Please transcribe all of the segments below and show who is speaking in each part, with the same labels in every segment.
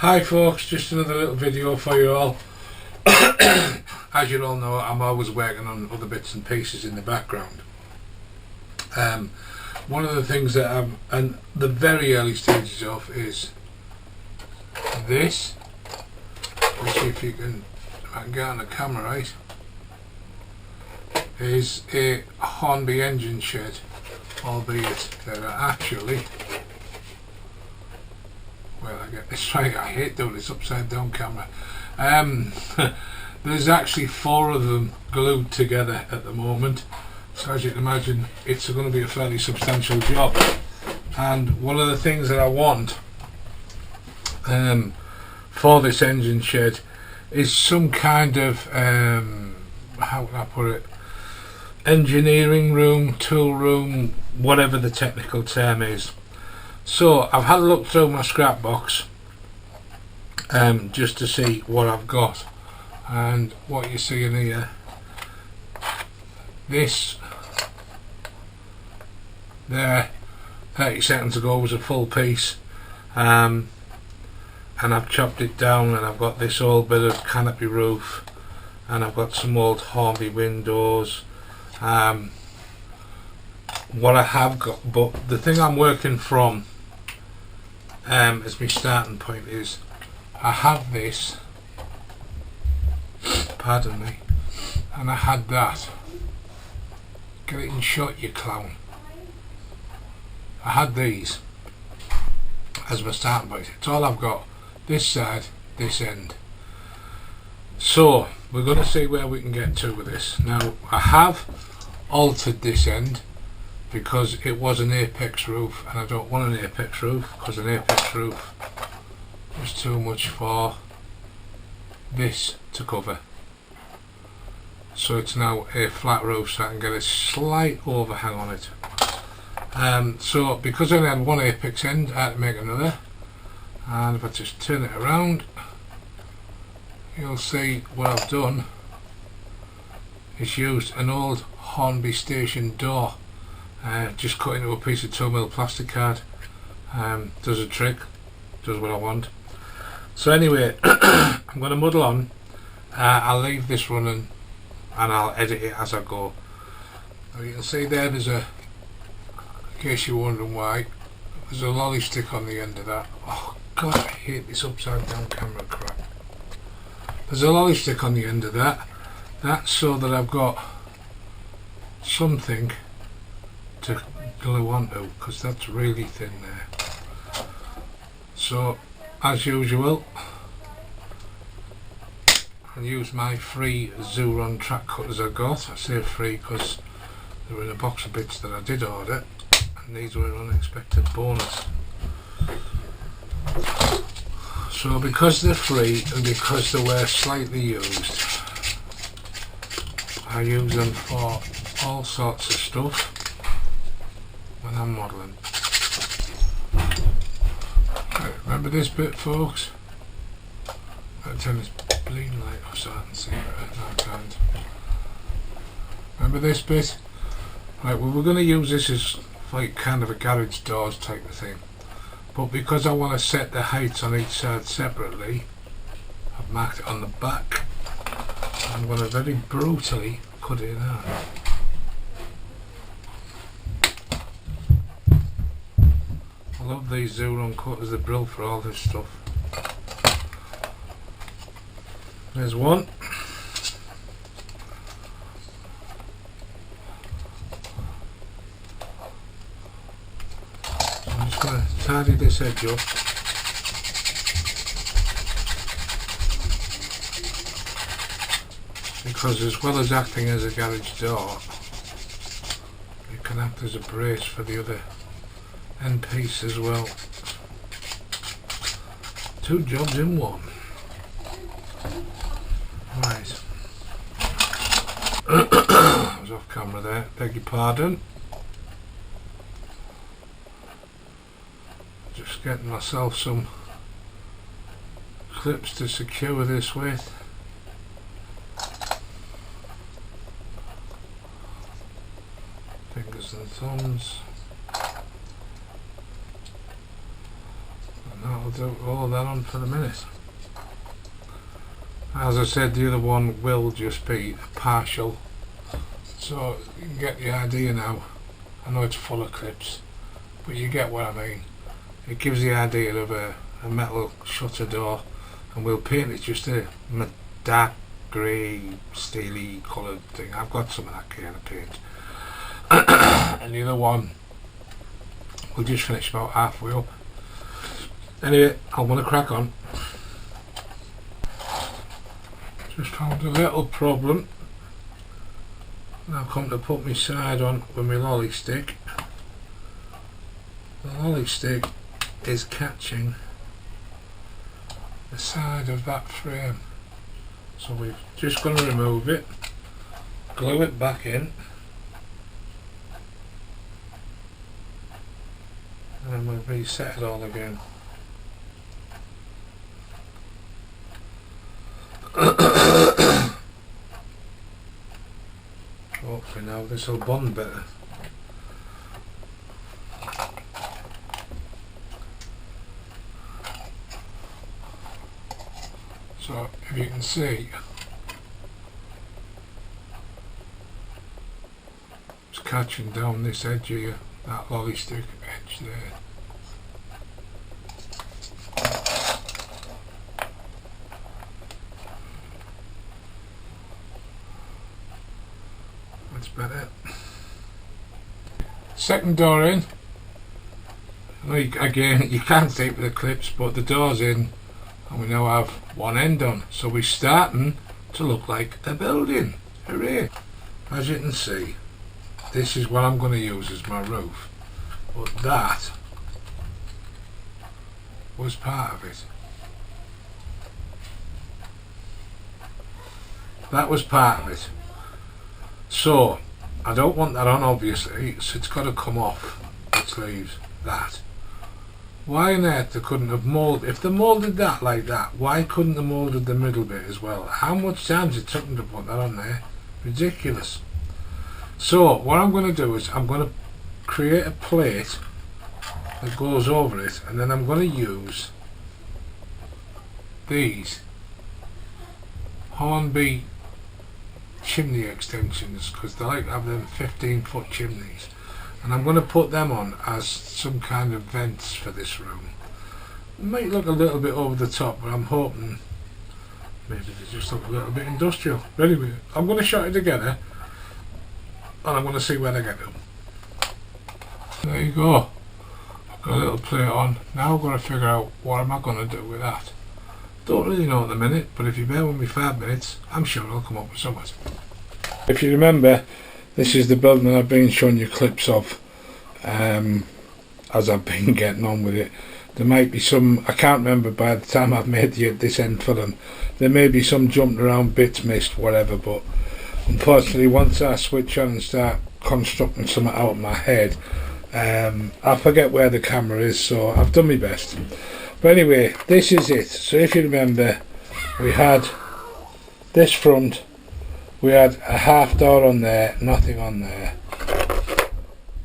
Speaker 1: Hi folks, just another little video for you all. As you all know, I'm always working on other bits and pieces in the background. One of the things that I'm in the very early stages of is this. Let's see if you can, if I can get on the camera right. Is a Hornby engine shed, albeit there are actually, well, I get this right, I hate doing this upside down camera. There's actually 4 of them glued together at the moment, so as you can imagine it's going to be a fairly substantial job. And one of the things that I want for this engine shed is some kind of how can I put it, engineering room, tool room, whatever the technical term is. So I've had a look through my scrap box just to see what I've got, and what you see in here, this there 30 seconds ago was a full piece, and I've chopped it down, and I've got this old bit of canopy roof, and I've got some old Hornby windows. What I have got, but the thing I'm working from as my starting point is I have this, pardon me, and I had that. Get it in shot, you clown. I had these as my starting point. It's all I've got, this side, this end. So we're going to see where we can get to with this. Now I have altered this end because it was an apex roof, and I don't want an apex roof because an apex roof is too much for this to cover. So it's now a flat roof, so I can get a slight overhang on it. So because I only had one apex end, I had to make another, and if I just turn it around, you'll see what I've done is used an old Hornby station door, just cut into a piece of 2mm plastic card. Does a trick, does what I want. So anyway, I'm going to muddle on. I'll leave this running and I'll edit it as I go. Now you can see there, there's a, in case you're wondering why, there's a lolly stick on the end of that. Oh god, I hate this upside down camera crap. There's a lolly stick on the end of that. That's so that I've got something to glue onto, because that's really thin there. So as usual, I'll use my free Zuron track cutters I got. I say free because they were in a box of bits that I did order, and these were an unexpected bonus. So because they're free and because they were slightly used, I use them for all sorts of stuff when I'm modelling. Right, remember this bit, folks? I'll turn this bleeding light off so I can see better. No, I can't. Remember this bit? Right, well, we're going to use this as like kind of a garage doors type of thing. But because I want to set the heights on each side separately, I've marked it on the back. I'm going to very brutally cut it out. I love these Zuron cutters, they're brilliant for all this stuff. There's one. So I'm just going to tidy this edge up. Because as well as acting as a garage door, it can act as a brace for the other end piece as well. 2 jobs in one. Right. I was off camera there, beg your pardon. Just getting myself some clips to secure this with. Fingers and thumbs. And that'll do all that on for the minute. As I said, the other one will just be partial, so you can get the idea now. I know it's full of clips, but you get what I mean. It gives the idea of a metal shutter door, and we'll paint it just a dark grey, steely coloured thing. I've got some of that kind of paint. And the other one we'll just finish about halfway up. Anyway, I want to crack on. Just found a little problem. Now come to put my side on with my lolly stick. The lolly stick is catching the side of that frame, so we're just going to remove it, glue it back in, and then we'll reset it all again. Hopefully now this will bond better. So if you can see, it's catching down this edge here, that lolly stick edge there. That's better. Second door in. Again, you can't see it with the clips, but the door's in, and we now have one end on, so we're starting to look like a building. Hooray! As you can see, this is what I'm going to use as my roof, but that was part of it. That was part of it. So I don't want that on, obviously, so it's got to come off, which leaves that. Why on earth they couldn't have moulded, if they moulded that like that, why couldn't they moulded the middle bit as well? How much time it took them to put that on there? Ridiculous. So what I'm going to do is I'm going to create a plate that goes over it, and then I'm going to use these Hornby chimney extensions, because they like to have them 15-foot chimneys, and I'm going to put them on as some kind of vents for this room. It might look a little bit over the top, but I'm hoping maybe they just look a little bit industrial. But anyway, I'm going to shot it together and I'm going to see where they get to. There you go. I've got a little plate on. Now I've got to figure out what am I going to do with that. Don't really know at the minute, but if you bear with me 5 minutes, I'm sure I'll come up with something. If you remember, this is the building that I've been showing you clips of as I've been getting on with it. There might be some, I can't remember by the time I've made this end for them, there may be some jumping around bits missed, whatever, but unfortunately once I switch on and start constructing something out of my head, I forget where the camera is, so I've done my best. But anyway, this is it. So if you remember, we had this front, we had a half door on there, nothing on there.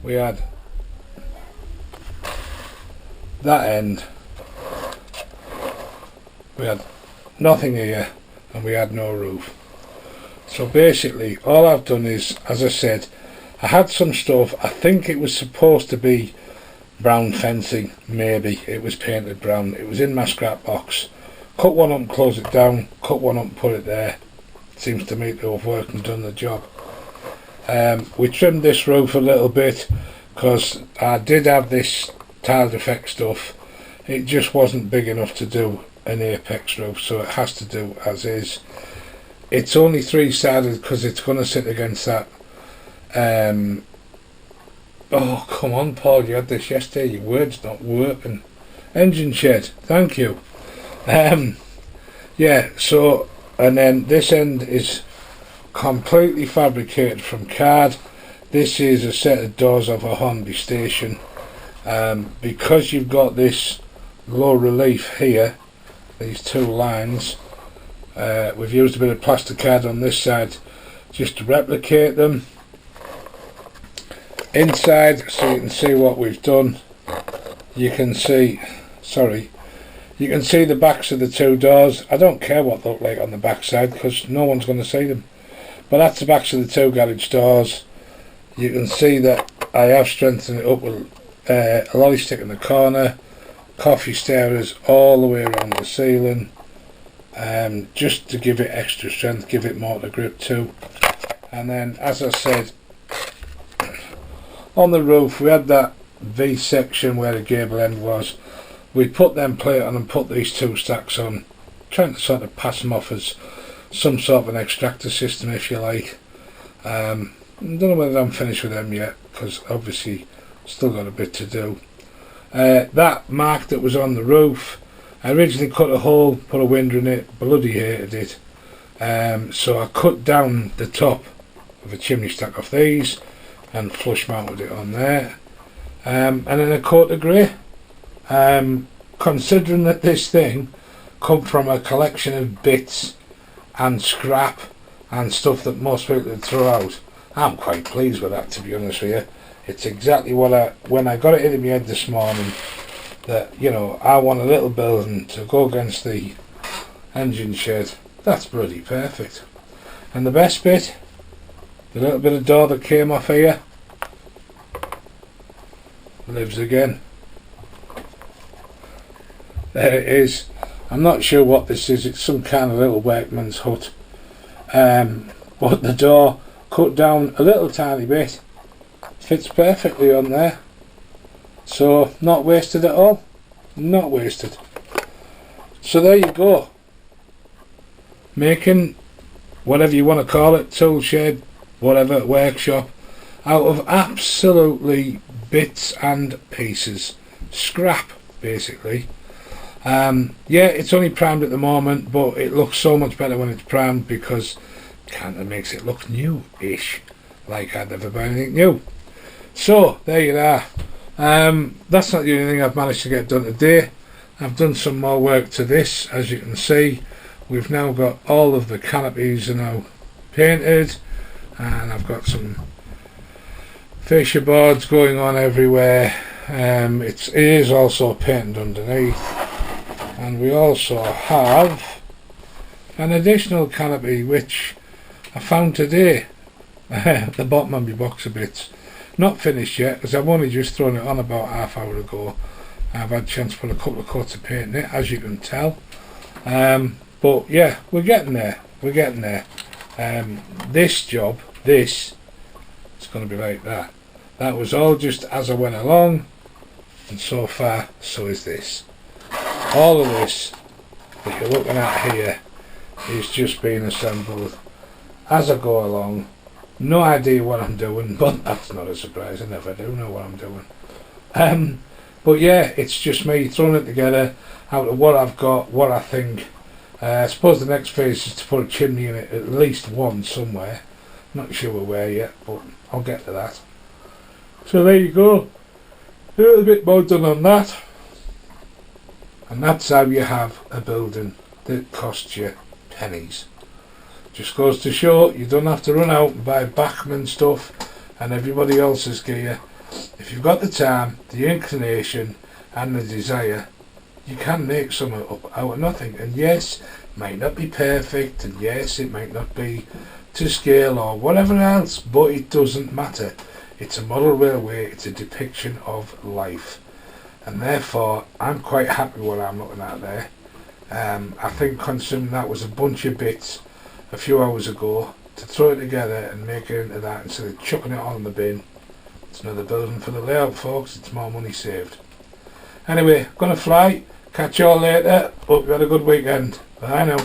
Speaker 1: We had that end, we had nothing here, and we had no roof. So basically all I've done is, as I said, I had some stuff, I think it was supposed to be brown fencing, maybe it was painted brown, it was in my scrap box. Cut one up and close it down, cut one up and put it there. Seems to me to have worked and done the job. We trimmed this roof a little bit because I did have this tiled effect stuff, it just wasn't big enough to do an apex roof, so it has to do as is. It's only 3-sided because it's going to sit against that oh come on Paul, you had this yesterday, your word's not working. Engine shed, thank you. Yeah, so, and then this end is completely fabricated from card. This is a set of doors of a Hornby station. Because you've got this low relief here, these two lines, we've used a bit of plastic card on this side just to replicate them. Inside, so you can see what we've done, you can see, sorry, You can see the backs of the two doors. I don't care what they look like on the back side because no one's going to see them. But that's the backs of the two garage doors. You can see that I have strengthened it up with a lolly stick in the corner, coffee stirrers all the way around the ceiling, just to give it extra strength, give it more to grip too. And then, as I said, on the roof we had that V section where the gable end was. We put them plate on and put these two stacks on, trying to sort of pass them off as some sort of an extractor system, if you like. I don't know whether I'm finished with them yet, because obviously still got a bit to do. That mark that was on the roof, I originally cut a hole, put a window in it, bloody hated it. So I cut down the top of a chimney stack off these and flush mounted it on there. And then a coat of grey. Considering that this thing come from a collection of bits and scrap and stuff that most people would throw out, I'm quite pleased with that, to be honest with you. It's exactly what when I got it into my head this morning, that, you know, I want a little building to go against the engine shed. That's bloody perfect. And the best bit, the little bit of door that came off here, lives again. There it is. I'm not sure what this is. It's some kind of little workman's hut. But the door cut down a little tiny bit, fits perfectly on there. So not wasted at all. Not wasted. So there you go. Making whatever you want to call it, tool shed, whatever, workshop, out of absolutely bits and pieces. Scrap, basically. Yeah, it's only primed at the moment, but it looks so much better when it's primed because it kind of makes it look new-ish, like I'd never buy anything new. So, there you are. That's not the only thing I've managed to get done today. I've done some more work to this, as you can see. We've now got all of the canopies are now painted, and I've got some fascia boards going on everywhere. It is also painted underneath, and we also have an additional canopy which I found today at the bottom of my box of bits. Not finished yet because I've only just thrown it on about half hour ago. I've had a chance to put a couple of coats of paint in it, as you can tell. But yeah, we're getting there. We're getting there. This job, it's going to be like that. That was all just as I went along, and so far, so is this. All of this that you're looking at here is just being assembled as I go along. No idea what I'm doing, but that's not a surprise. I never do know what I'm doing. But yeah, it's just me throwing it together out of what I've got, what I think. I suppose the next phase is to put a chimney in it, at least one somewhere. Not sure where yet, but I'll get to that. So there you go. A little bit more done on that. And that's how you have a building that costs you pennies. Just goes to show you don't have to run out and buy Bachmann stuff and everybody else's gear. If you've got the time, the inclination and the desire, you can make something up out of nothing. And yes, it might not be perfect, and yes, it might not be to scale or whatever else, but it doesn't matter. It's a model railway, it's a depiction of life. And therefore, I'm quite happy with what I'm looking at there. I think considering that was a bunch of bits a few hours ago, to throw it together and make it into that instead of chucking it all in the bin, it's another building for the layout, folks. It's more money saved. Anyway, gonna fly. Catch you all later. Hope you had a good weekend. Bye now.